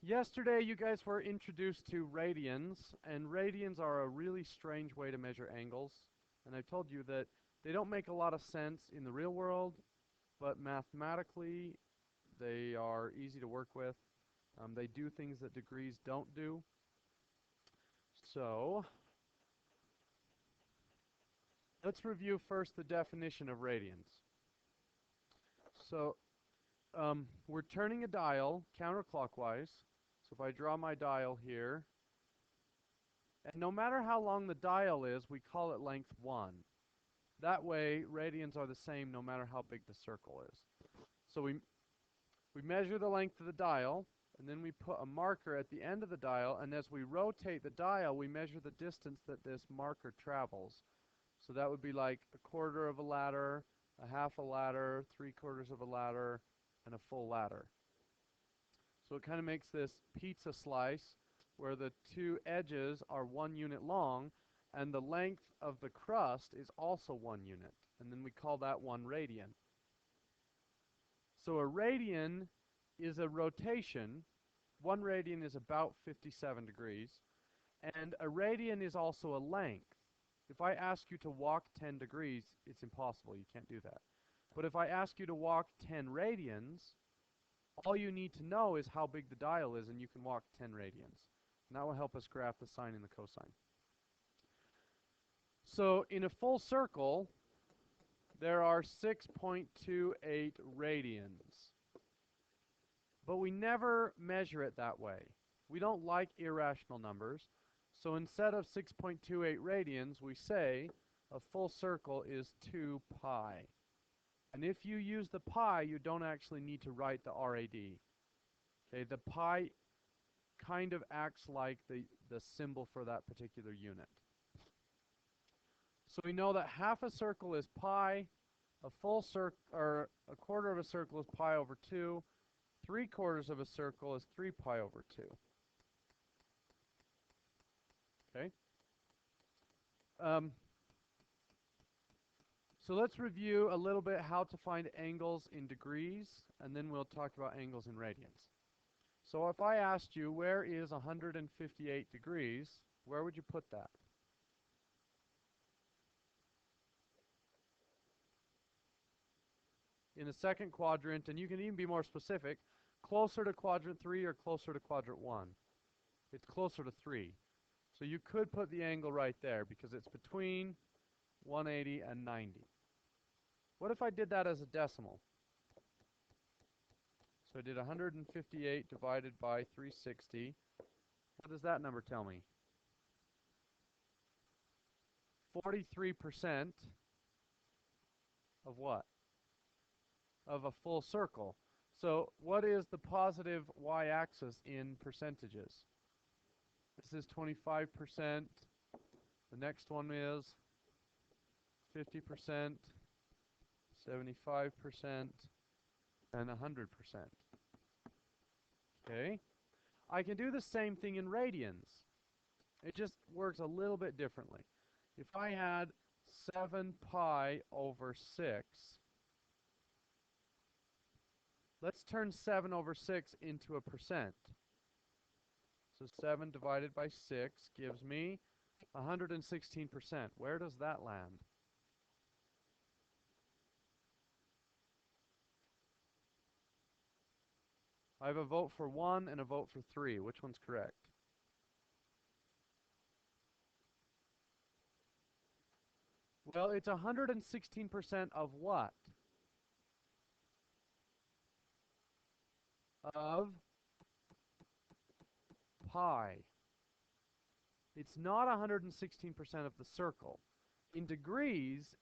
Yesterday, you guys were introduced to radians, and radians are a really strange way to measure angles. And I told you that they don't make a lot of sense in the real world, but mathematically, they are easy to work with. They do things that degrees don't do. So, let's review first the definition of radians. So, we're turning a dial counterclockwise. So if I draw my dial here, and no matter how long the dial is, we call it length 1. That way, radians are the same no matter how big the circle is. So we measure the length of the dial, and then we put a marker at the end of the dial, and as we rotate the dial, we measure the distance that this marker travels. So that would be like a quarter of a ladder, a half a ladder, 3/4 of a ladder, and a full ladder. So it kind of makes this pizza slice where the two edges are 1 unit long, and the length of the crust is also 1 unit. And then we call that 1 radian. So a radian is a rotation. 1 radian is about 57 degrees. And a radian is also a length. If I ask you to walk 10 degrees, it's impossible. You can't do that. But if I ask you to walk 10 radians, all you need to know is how big the dial is, and you can walk 10 radians. And that will help us graph the sine and the cosine. So in a full circle, there are 6.28 radians. But we never measure it that way. We don't like irrational numbers. So instead of 6.28 radians, we say a full circle is 2 pi. And if you use the pi, you don't actually need to write the RAD. Okay, the pi kind of acts like the symbol for that particular unit. So we know that half a circle is pi, a full circle, or a quarter of a circle is pi over 2, 3/4 of a circle is 3 pi over 2. Okay? So let's review a little bit how to find angles in degrees, and then we'll talk about angles in radians. So if I asked you, where is 158 degrees, where would you put that? In the second quadrant, and you can even be more specific, closer to quadrant 3 or closer to quadrant 1? It's closer to 3. So you could put the angle right there because it's between 180 and 90. What if I did that as a decimal? So I did 158 divided by 360. What does that number tell me? 43% of what? Of a full circle. So what is the positive y-axis in percentages? This is 25%. The next one is 50%, 75%, and 100%. Okay? I can do the same thing in radians. It just works a little bit differently. If I had 7 pi over 6, let's turn 7 over 6 into a percent. So 7 divided by 6 gives me 116%. Where does that land? I have a vote for 1 and a vote for 3. Which one's correct? Well, it's 116% of what? Of pi. It's not 116% of the circle. In degrees,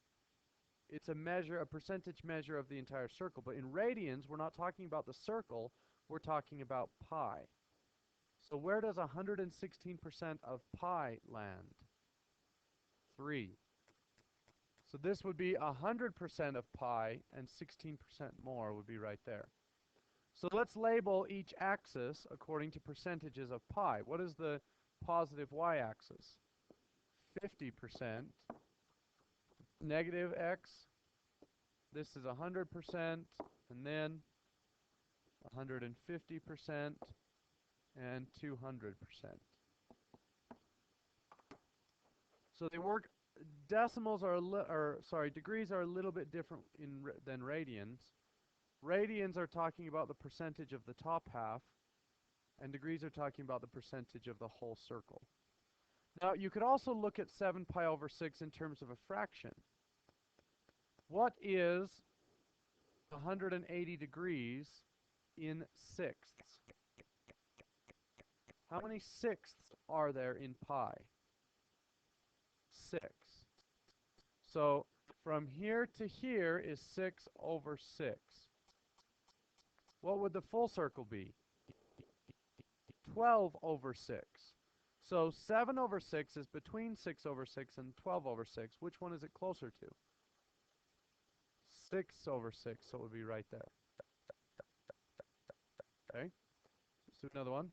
it's a measure, a percentage measure of the entire circle. But in radians, we're not talking about the circle, we're talking about pi. So where does 116% of pi land? 3. So this would be 100% of pi, and 16% more would be right there. So let's label each axis according to percentages of pi. What is the positive y-axis? 50%. Negative x. This is 100%, and then 150%, and 200%. So they work, decimals are, degrees are a little bit different than radians. Radians are talking about the percentage of the top half, and degrees are talking about the percentage of the whole circle. Now, you could also look at 7 pi over 6 in terms of a fraction. What is 180 degrees in sixths? How many sixths are there in pi? 6. So from here to here is 6 over 6. What would the full circle be? 12 over 6. So 7 over 6 is between 6 over 6 and 12 over 6. Which one is it closer to? 6 over 6, so it would be right there. Okay, let's do another one.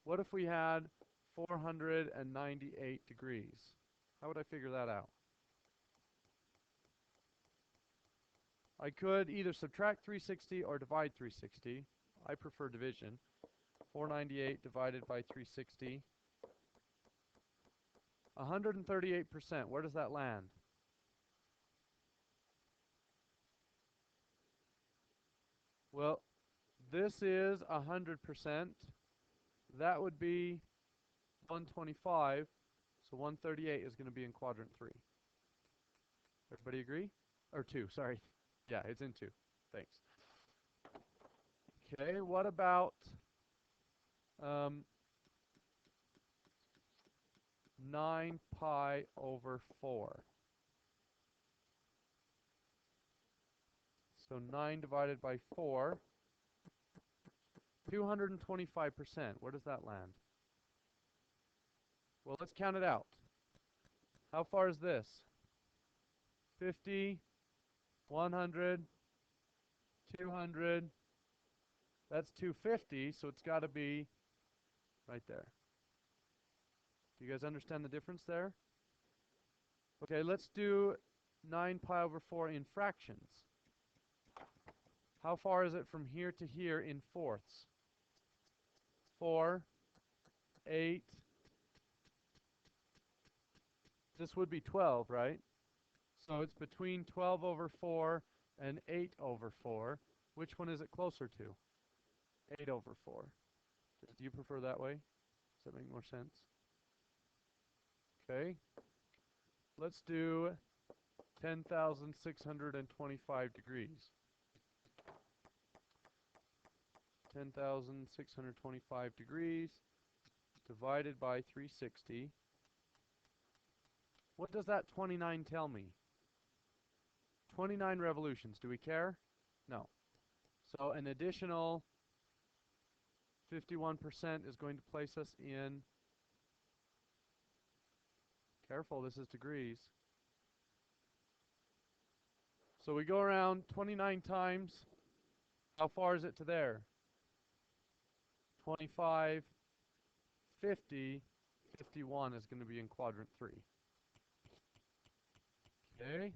What if we had 498 degrees? How would I figure that out? I could either subtract 360 or divide 360. I prefer division. 498 divided by 360. 138%. Where does that land? Well, this is 100%. That would be 125. So 138 is going to be in quadrant 3. Everybody agree? Or 2, sorry. Yeah, it's in 2. Thanks. Okay, what about 9 pi over 4? So 9 divided by 4, 225%. Where does that land? Well, let's count it out. How far is this? 50, 100, 200. That's 250, so it's got to be right there. Do you guys understand the difference there? Okay, let's do 9 pi over 4 in fractions. How far is it from here to here in fourths? 4, 8. This would be 12, right? So it's between 12 over 4 and 8 over 4. Which one is it closer to? 8 over 4. Do you prefer that way? Does that make more sense? Okay. Let's do 10,625 degrees. 10,625 degrees divided by 360. What does that 29 tell me? 29 revolutions. Do we care? No. So an additional 51% is going to place us in, careful, this is degrees. So we go around 29 times. How far is it to there? 25, 50, 51 is going to be in quadrant 3. Okay.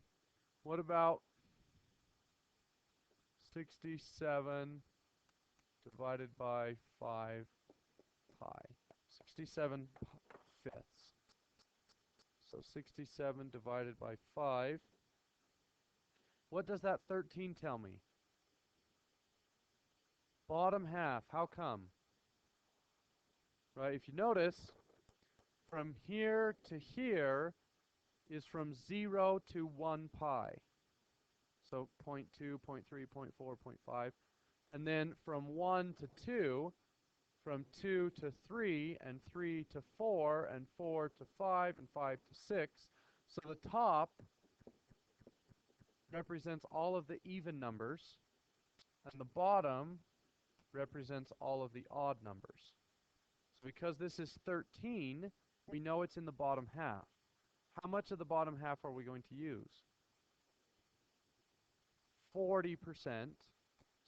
What about 67 divided by 5 pi? 67 fifths. So 67 divided by 5. What does that 13 tell me? Bottom half. How come? Right, if you notice, from here to here is from 0 to 1 pi. So 0.2, 0.3, 0.4, 0.5. And then from 1 to 2, from 2 to 3, and 3 to 4, and 4 to 5, and 5 to 6. So the top represents all of the even numbers, and the bottom represents all of the odd numbers. So because this is 13, we know it's in the bottom half. How much of the bottom half are we going to use? 40%.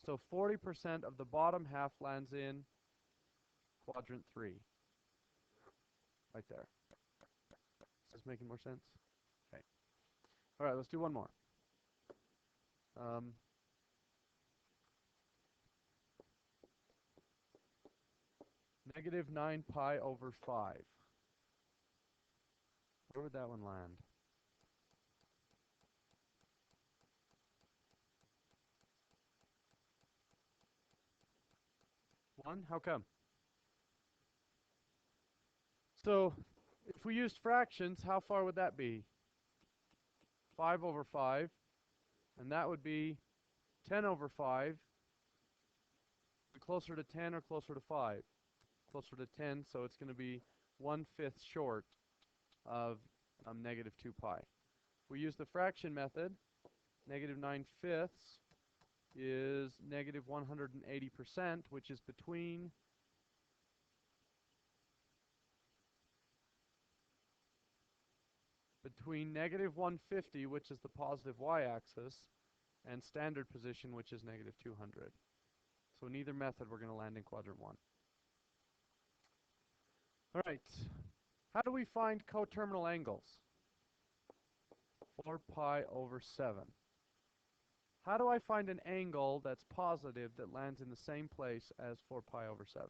So 40% of the bottom half lands in quadrant 3. Right there. Is this making more sense? Okay. All right, let's do one more. Negative 9 pi over 5. Where would that one land? 1? How come? So if we used fractions, how far would that be? 5 over 5. And that would be 10 over 5. Closer to 10 or closer to 5? Closer to 10, so it's going to be 1/5 short of negative 2 pi. If we use the fraction method, negative 9/5 is negative 180%, which is between negative 150, which is the positive y-axis, and standard position, which is negative 200. So in either method, we're going to land in quadrant 1. All right. How do we find coterminal angles? 4 pi over 7. How do I find an angle that's positive that lands in the same place as 4 pi over 7?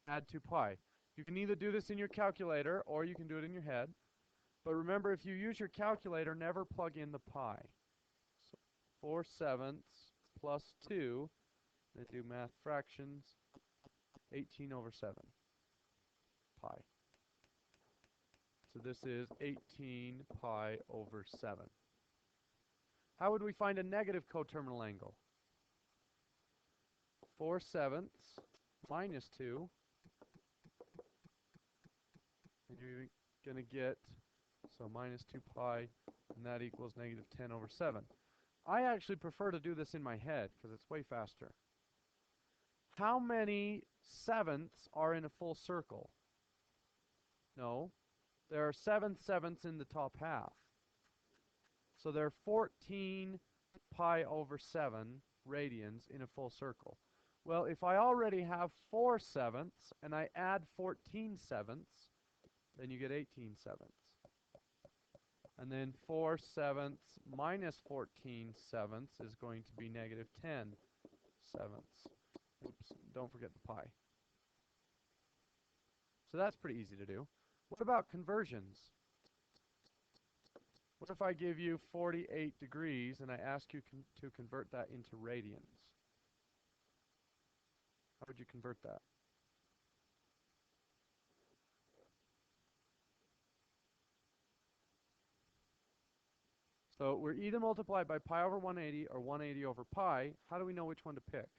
Add 2 pi. You can either do this in your calculator or you can do it in your head. But remember, if you use your calculator, never plug in the pi. So 4/7 plus 2, then do math fractions, 18 over 7 pi. So this is 18 pi over 7. How would we find a negative coterminal angle? 4/7 minus 2. And you're going to get, so minus 2 pi, and that equals negative 10 over 7. I actually prefer to do this in my head because it's way faster. How many sevenths are in a full circle? No. There are 7 sevenths in the top half. So there are 14 pi over 7 radians in a full circle. Well, if I already have 4 sevenths and I add 14 sevenths, then you get 18 sevenths. And then 4 sevenths minus 14 sevenths is going to be negative 10 sevenths. Oops, don't forget the pi. So that's pretty easy to do. What about conversions? What if I give you 48 degrees and I ask you to convert that into radians? How would you convert that? So we're either multiplied by pi over 180 or 180 over pi. How do we know which one to pick?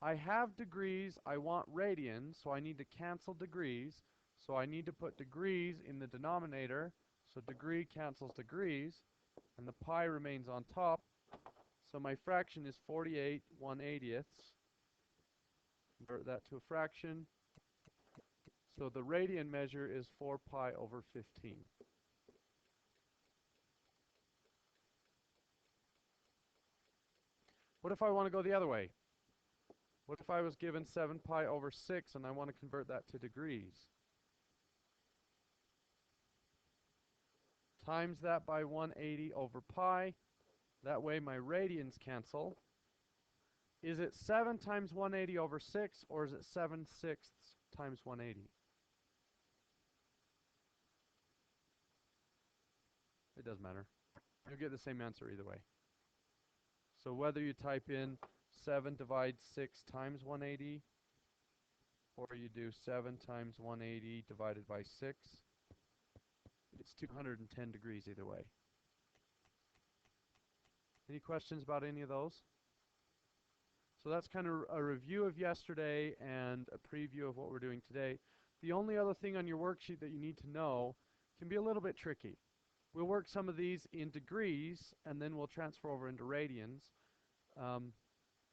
I have degrees, I want radians, so I need to cancel degrees. So I need to put degrees in the denominator. So degree cancels degrees, and the pi remains on top. So my fraction is 48 1/80ths. Convert that to a fraction. So the radian measure is 4 pi over 15. What if I want to go the other way? What if I was given 7 pi over 6 and I want to convert that to degrees? Times that by 180 over pi. That way my radians cancel. Is it 7 times 180 over 6, or is it 7/6 times 180? It doesn't matter. You'll get the same answer either way. So whether you type in 7 divides 6 times 180, or you do 7 times 180 divided by 6, it's 210 degrees either way. Any questions about any of those? So that's kind of a review of yesterday and a preview of what we're doing today. The only other thing on your worksheet that you need to know can be a little bit tricky. We'll work some of these in degrees, and then we'll transfer over into radians.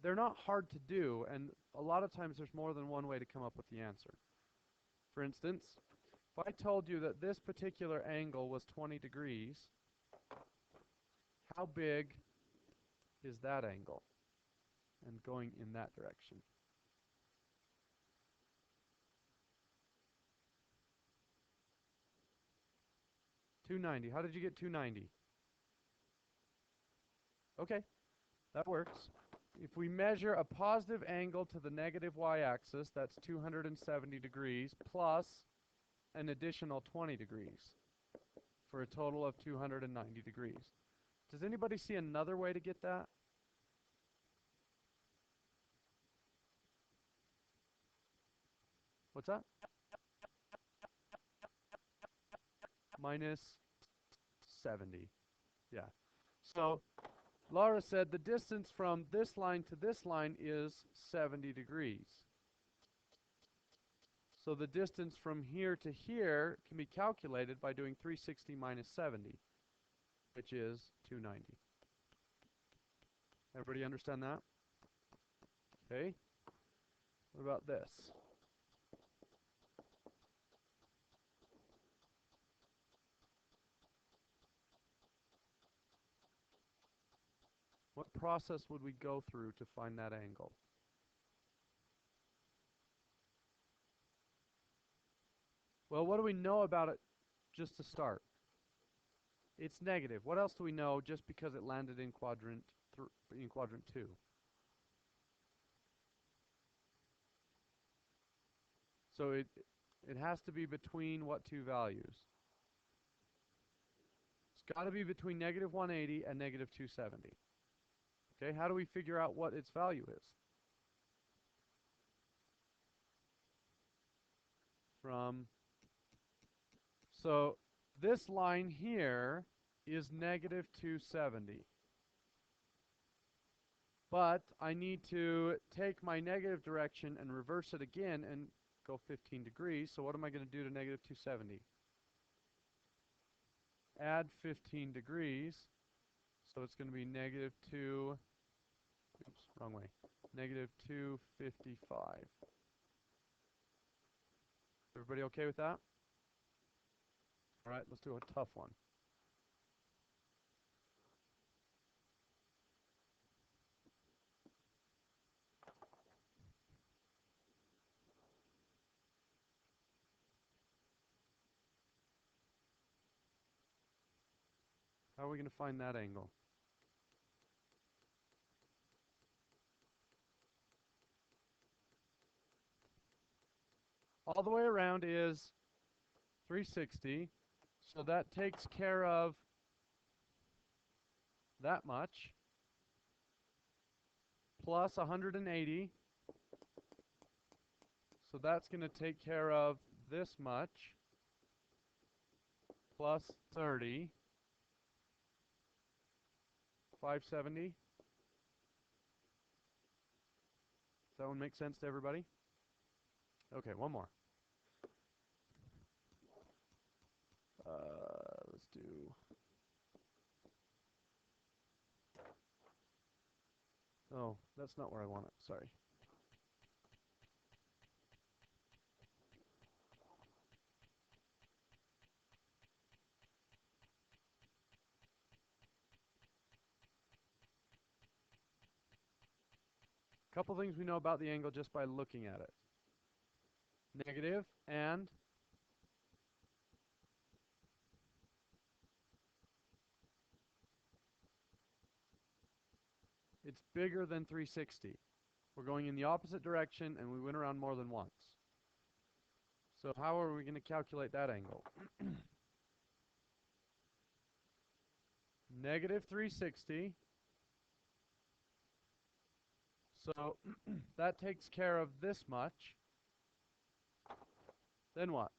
They're not hard to do, and a lot of times there's more than one way to come up with the answer. For instance, if I told you that this particular angle was 20 degrees, how big is that angle? And going in that direction. $290. How did you get $290? Okay, that works. if we measure a positive angle to the negative y-axis, that's 270 degrees, plus an additional 20 degrees, for a total of 290 degrees. Does anybody see another way to get that? What's that? Minus 70. Yeah. So Laura said the distance from this line to this line is 70 degrees. So the distance from here to here can be calculated by doing 360 minus 70, which is 290. Everybody understand that? Okay. What about this? What process would we go through to find that angle? Well, what do we know about it just to start? It's negative. What else do we know just because it landed in quadrant 2? So it has to be between what two values? It's got to be between negative 180 and negative 270. Okay, how do we figure out what its value is? So this line here is negative 270. But I need to take my negative direction and reverse it again and go 15 degrees. So what am I going to do to negative 270? Add 15 degrees. So it's going to be negative 2, oops, wrong way, negative 255. Everybody okay with that? All right, let's do a tough one. How are we going to find that angle? All the way around is 360. So that takes care of that much. Plus 180. So that's going to take care of this much. Plus 30. 570. Does that one make sense to everybody? Okay, one more. Let's do... Oh, that's not where I want it. Sorry. Couple things we know about the angle just by looking at it. Negative and it's bigger than 360. We're going in the opposite direction and we went around more than once. So how are we going to calculate that angle? Negative 360. So that takes care of this much. Then what?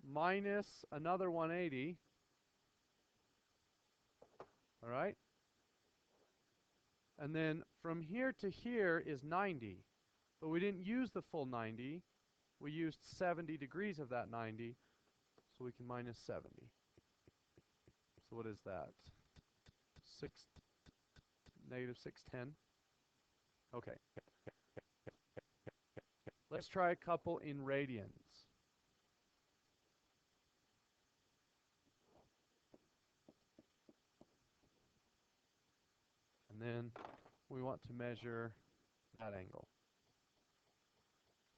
Minus another 180. All right? And then from here to here is 90. But we didn't use the full 90. We used 70 degrees of that 90. So we can minus 70. So what is that? Negative 610. Okay. Let's try a couple in radians. And then we want to measure that angle.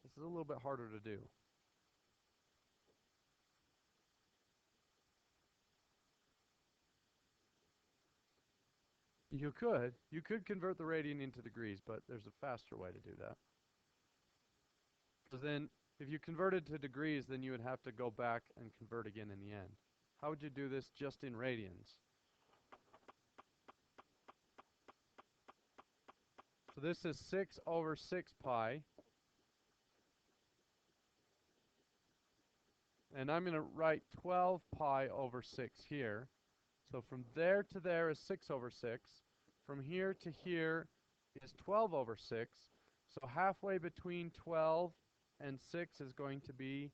This is a little bit harder to do. You could. You could convert the radian into degrees, but there's a faster way to do that. So then, if you converted to degrees, then you would have to go back and convert again in the end. How would you do this just in radians? So this is 6 over 6 pi. And I'm going to write 12 pi over 6 here. So from there to there is 6 over 6. From here to here is 12 over 6. So halfway between 12 and 6 is going to be,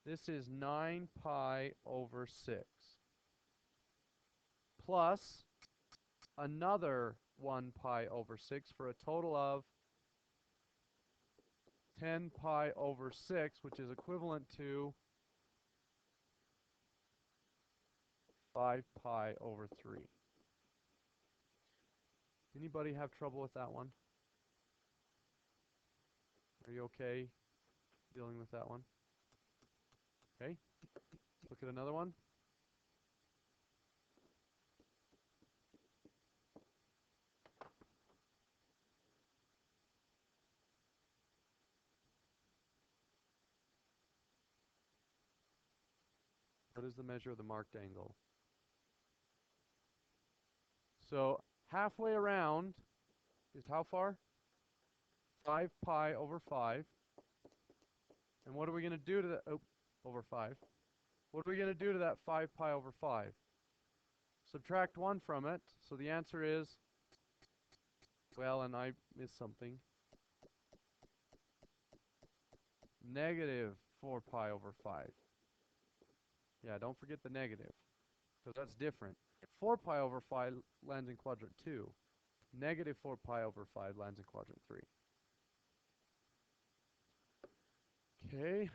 this is 9 pi over 6. Plus another 1 pi over 6 for a total of 10 pi over 6, which is equivalent to 5 pi over 3. Anybody have trouble with that one? Are you okay dealing with that one? Okay. Look at another one. What is the measure of the marked angle? So halfway around is how far? 5 pi over 5. And what are we going to do to that? Oh, over 5. What are we going to do to that 5 pi over 5? Subtract 1 from it. So the answer is, well, and I missed something, negative 4 pi over 5. Yeah, don't forget the negative, because that's different. 4 pi over 5 lands in quadrant 2. Negative 4 pi over 5 lands in quadrant 3. Okay.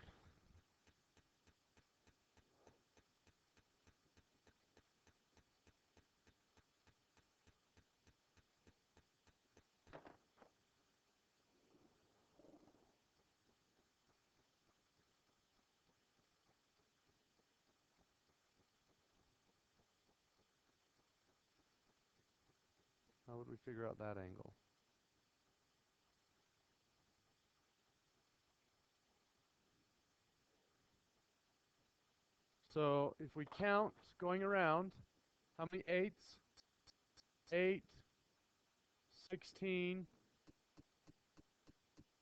How would we figure out that angle? So if we count going around, how many 8s? 8, 16.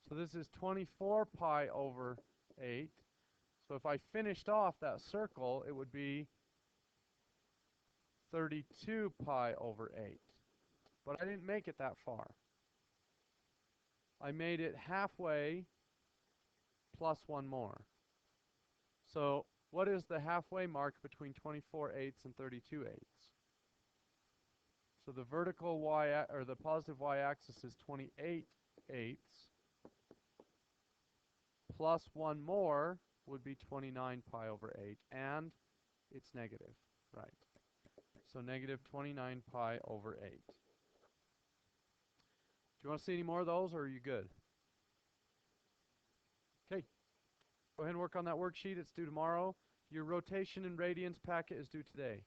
So this is 24 pi over 8. So if I finished off that circle, it would be 32 pi over 8. But I didn't make it that far. I made it halfway plus 1 more. So what is the halfway mark between 24 eighths and 32 eighths? So the vertical or the positive y-axis is 28 eighths. Plus 1 more would be 29 pi over 8. And it's negative, right? So negative 29 pi over 8. Do you want to see any more of those, or are you good? Okay. Go ahead and work on that worksheet. It's due tomorrow. Your rotation in radians packet is due today.